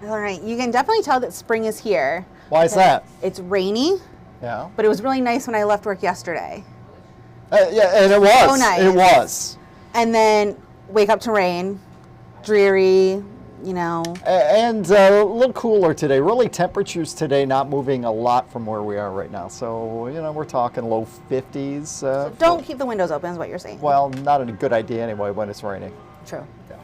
All right, you can definitely tell that spring is here. Why is that? It's rainy, Yeah. but it was really nice when I left work yesterday. Yeah, and it was. So nice. It was. And then wake up to rain, dreary, you know. And a little cooler today. Really, temperatures today not moving a lot from where we are right now. So, you know, we're talking low 50s. So don't keep the windows open is what you're saying. Well, not a good idea anyway when it's raining. True. Yeah.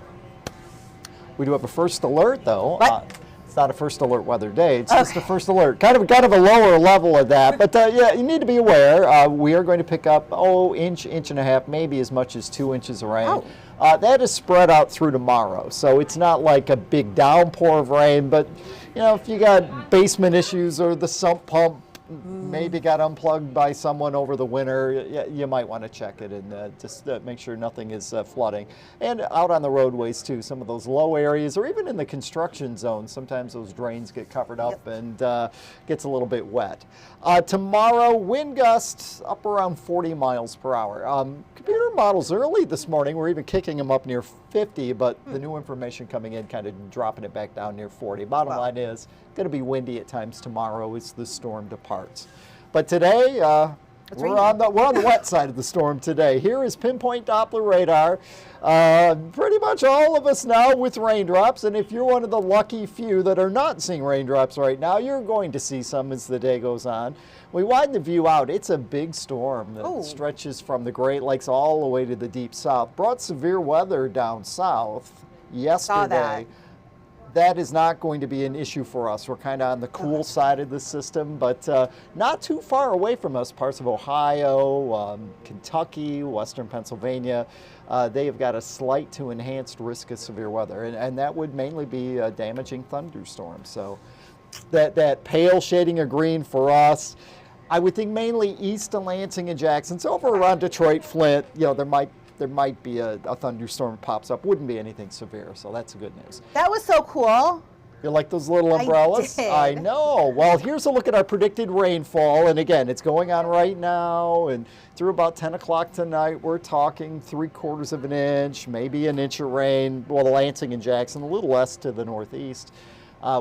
We do have a first alert, though. What? It's not a first alert weather day. It's just a first alert. Kind of a lower level of that. But yeah, you need to be aware. We are going to pick up, inch and a half, maybe as much as 2 inches of rain. That is spread out through tomorrow. So it's not like a big downpour of rain. But, you know, if you got basement issues or the sump pump maybe got unplugged by someone over the winter, you might want to check it and just make sure nothing is flooding. And out on the roadways too, some of those low areas or even in the construction zone, sometimes those drains get covered up and gets a little bit wet. Tomorrow, wind gusts up around 40 miles per hour. Computer models early this morning were even kicking them up near 50, but the new information coming in kind of dropping it back down near 40. Bottom line is, going to be windy at times tomorrow as the storm departs. But today, we're on the wet side of the storm today. Here is pinpoint Doppler radar. Pretty much all of us now with raindrops, and if you're one of the lucky few that are not seeing raindrops right now, you're going to see some as the day goes on. We widen the view out. It's a big storm that stretches from the Great Lakes all the way to the deep south. Brought severe weather down south yesterday. That is not going to be an issue for us. We're kind of on the cool side of the system, but not too far away from us. Parts of Ohio, Kentucky, western Pennsylvania, they have got a slight to enhanced risk of severe weather, and that would mainly be damaging thunderstorms. So that pale shading of green for us, I would think mainly east of Lansing and Jackson. So over around Detroit, Flint, you know, there might be a thunderstorm that pops up. Wouldn't be anything severe, so that's good news. That was so cool. You like those little umbrellas? I did. I know. Well, here's a look at our predicted rainfall. And again, it's going on right now. And through about 10 o'clock tonight, we're talking 3/4 of an inch, maybe an inch of rain. Well, Lansing and Jackson, a little less to the northeast.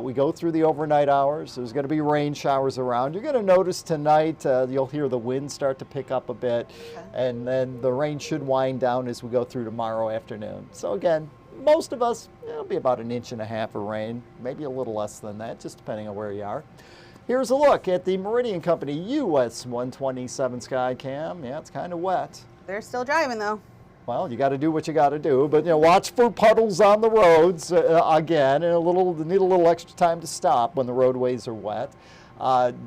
We go through the overnight hours. There's going to be rain showers around. You're going to notice tonight, you'll hear the wind start to pick up a bit, and then the rain should wind down as we go through tomorrow afternoon. So again, most of us, it'll be about an inch and a half of rain, maybe a little less than that, just depending on where you are. Here's a look at the Meridian Company US 127 Skycam. Yeah, it's kind of wet. They're still driving though. Well, you got to do what you got to do, but you know, watch for puddles on the roads again, and need a little extra time to stop when the roadways are wet.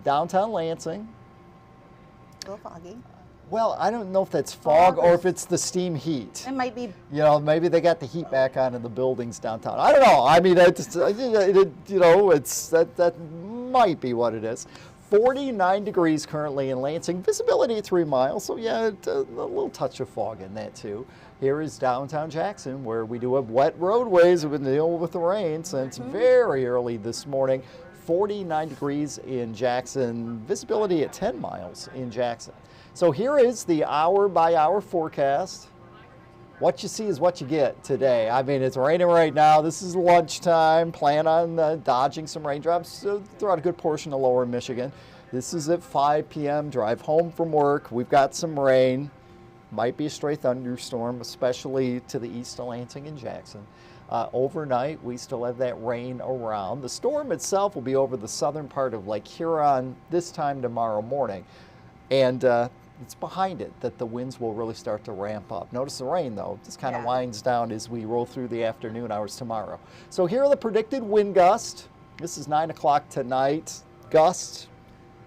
Downtown Lansing. A little foggy. Well, I don't know if that's fog or if it's the steam heat. It might be. You know, maybe they got the heat back on in the buildings downtown. I don't know. I mean, you know, that might be what it is. 49 degrees currently in Lansing. Visibility at 3 miles, so yeah, a little touch of fog in that too. Here is downtown Jackson, where we do have wet roadways. We've been dealing with the rain since very early this morning. 49 degrees in Jackson. Visibility at 10 miles in Jackson. So here is the hour-by-hour forecast. What you see is what you get today. I mean, it's raining right now. This is lunchtime. Plan on dodging some raindrops throughout a good portion of lower Michigan. This is at 5 p.m. Drive home from work. We've got some rain. Might be a stray thunderstorm, especially to the east of Lansing and Jackson. Overnight, we still have that rain around. The storm itself will be over the southern part of Lake Huron this time tomorrow morning. And it's behind it that the winds will really start to ramp up. Notice the rain, though, just kind of winds down as we roll through the afternoon hours tomorrow. So here are the predicted wind gusts. This is 9 o'clock tonight. Gusts,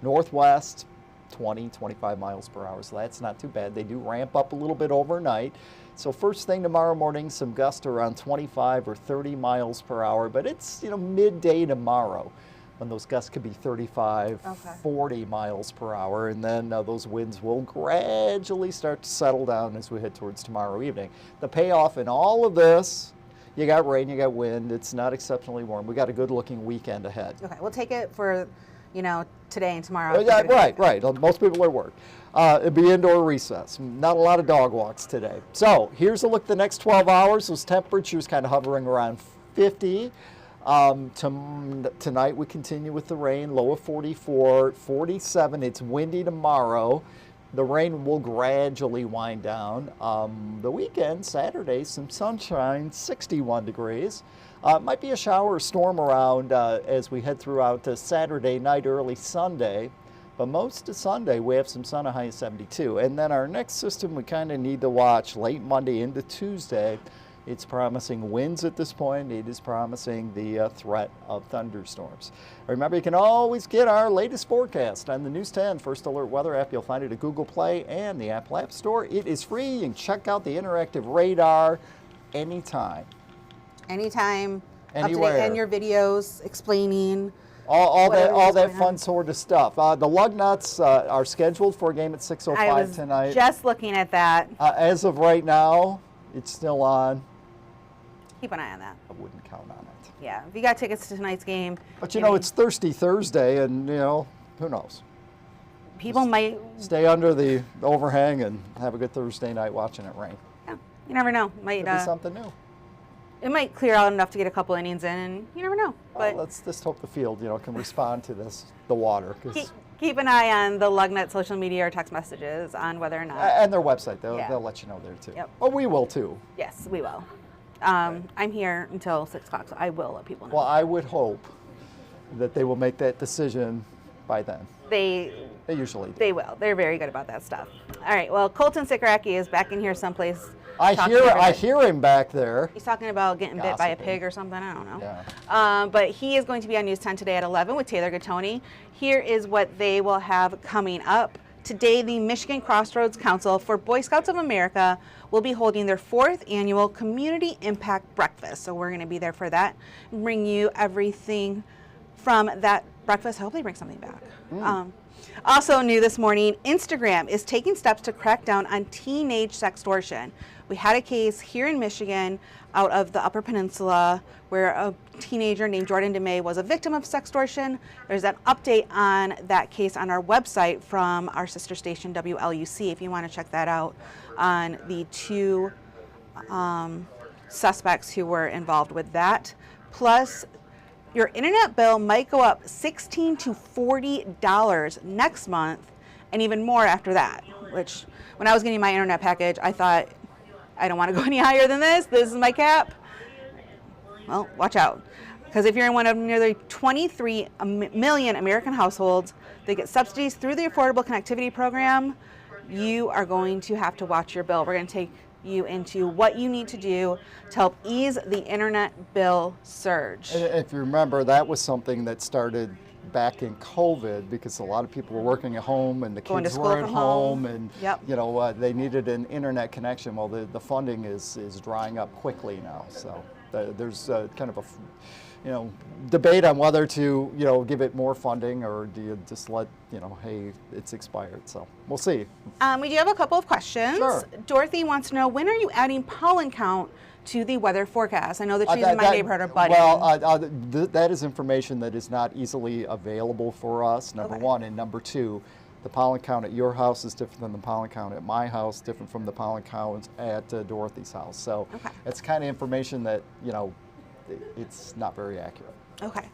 northwest, 20, 25 miles per hour. So that's not too bad. They do ramp up a little bit overnight. So first thing tomorrow morning, some gusts around 25 or 30 miles per hour. But it's, you know, midday tomorrow when those gusts could be 35, 40 miles per hour, and then those winds will gradually start to settle down as we head towards tomorrow evening. The payoff in all of this, you got rain, you got wind, it's not exceptionally warm. We got a good looking weekend ahead. Okay, we'll take it for, you know, today and tomorrow. Right. Most people are at work. It'll be indoor recess. Not a lot of dog walks today. So here's a look at the next 12 hours. Those temperatures kind of hovering around 50. Tonight we continue with the rain, low of 44, 47. It's windy tomorrow. The rain will gradually wind down. The weekend, Saturday, some sunshine, 61 degrees. Might be a shower or storm around as we head throughout Saturday night, early Sunday. But most of Sunday, we have some sun, a high of 72. And then our next system we kind of need to watch late Monday into Tuesday. It's promising winds at this point. It is promising the threat of thunderstorms. Remember, you can always get our latest forecast on the News 10 First Alert Weather app. You'll find it at Google Play and the Apple App Store. It is free. You can check out the interactive radar anytime. Anytime. Anywhere. And your videos explaining all that fun sort of stuff. The Lugnuts are scheduled for a game at 6:05 tonight. I was just looking at that. As of right now, it's still on. Keep an eye on that. I wouldn't count on it. Yeah, if you got tickets to tonight's game. But you know, it's Thirsty Thursday, and you know, who knows? People might stay under the overhang and have a good Thursday night watching it rain. Yeah, you never know. Might be something new. It might clear out enough to get a couple innings in, and you never know. But let's just hope the field, can respond to the water. Keep an eye on the Lugnut social media or text messages on whether or not. And their website, they'll let you know there too. Yep. But we will too. Yes, we will. I'm here until 6 o'clock, so I will let people know. Well, I would hope that they will make that decision by then. They usually do. They will. They're very good about that stuff. All right. Well, Colton Sikoracki is back in here someplace. I hear him back there. He's talking about getting bit by a pig or something. I don't know. Yeah. But he is going to be on News 10 today at 11 with Taylor Gattoni. Here is what they will have coming up. Today, the Michigan Crossroads Council for Boy Scouts of America will be holding their 4th annual Community Impact Breakfast. So we're going to be there for that and bring you everything from that breakfast. I hope they bring something back. Also new this morning, Instagram is taking steps to crack down on teenage sextortion. We had a case here in Michigan out of the Upper Peninsula where a teenager named Jordan DeMay was a victim of sextortion. There's an update on that case on our website from our sister station WLUC if you want to check that out on the 2 suspects who were involved with that. Plus, your internet bill might go up $16 to $40 next month and even more after that, which when I was getting my internet package, I thought, I don't want to go any higher than this. This is my cap. Well, watch out. Because if you're in one of nearly 23 million American households that get subsidies through the Affordable Connectivity Program, you are going to have to watch your bill. We're going to take you into what you need to do to help ease the internet bill surge. If you remember, that was something that started back in COVID because a lot of people were working at home and the kids were at home and they needed an internet connection. Well, the funding is drying up quickly now, so there's kind of a debate on whether to give it more funding or do you just let hey, it's expired. So we'll see. We do have a couple of questions. Sure. Dorothy wants to know, when are you adding pollen count to the weather forecast? I know that she's in my neighborhood or buddy. Well, that is information that is not easily available for us, number one. And number two, the pollen count at your house is different than the pollen count at my house, different from the pollen count at Dorothy's house. So it's kind of information that, it's not very accurate. Okay.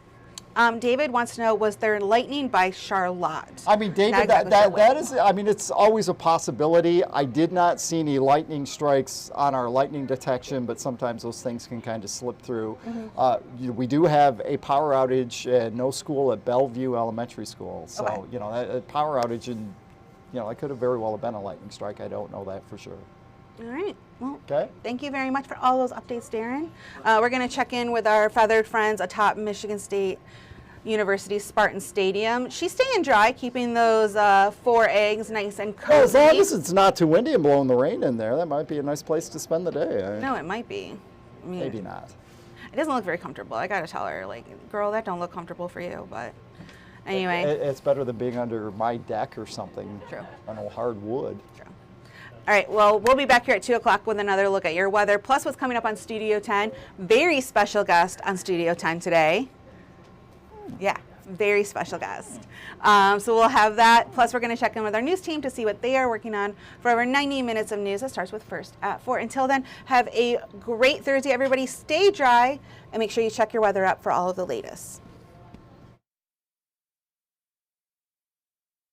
David wants to know, was there lightning by Charlotte? I mean, David, that is, it's always a possibility. I did not see any lightning strikes on our lightning detection, but sometimes those things can kind of slip through. We do have a power outage at no school at Bellevue Elementary School. So, a power outage, and, it could have very well been a lightning strike. I don't know that for sure. All right. Well, thank you very much for all those updates, Darrin. We're going to check in with our feathered friends atop Michigan State University Spartan Stadium. She's staying dry, keeping those 4 eggs nice and cozy. As long as it's not too windy and blowing the rain in there, that might be a nice place to spend the day. No, it might be. Maybe not. It doesn't look very comfortable. I got to tell her, girl, that don't look comfortable for you. But anyway. It's better than being under my deck or something. True. On old hard wood. True. All right, well, we'll be back here at 2 o'clock with another look at your weather, plus what's coming up on Studio 10. Very special guest on Studio 10 today. Yeah, very special guest. So we'll have that. Plus, we're going to check in with our news team to see what they are working on for our 90 minutes of news that starts with First at 4. Until then, have a great Thursday, everybody. Stay dry and make sure you check your weather app for all of the latest.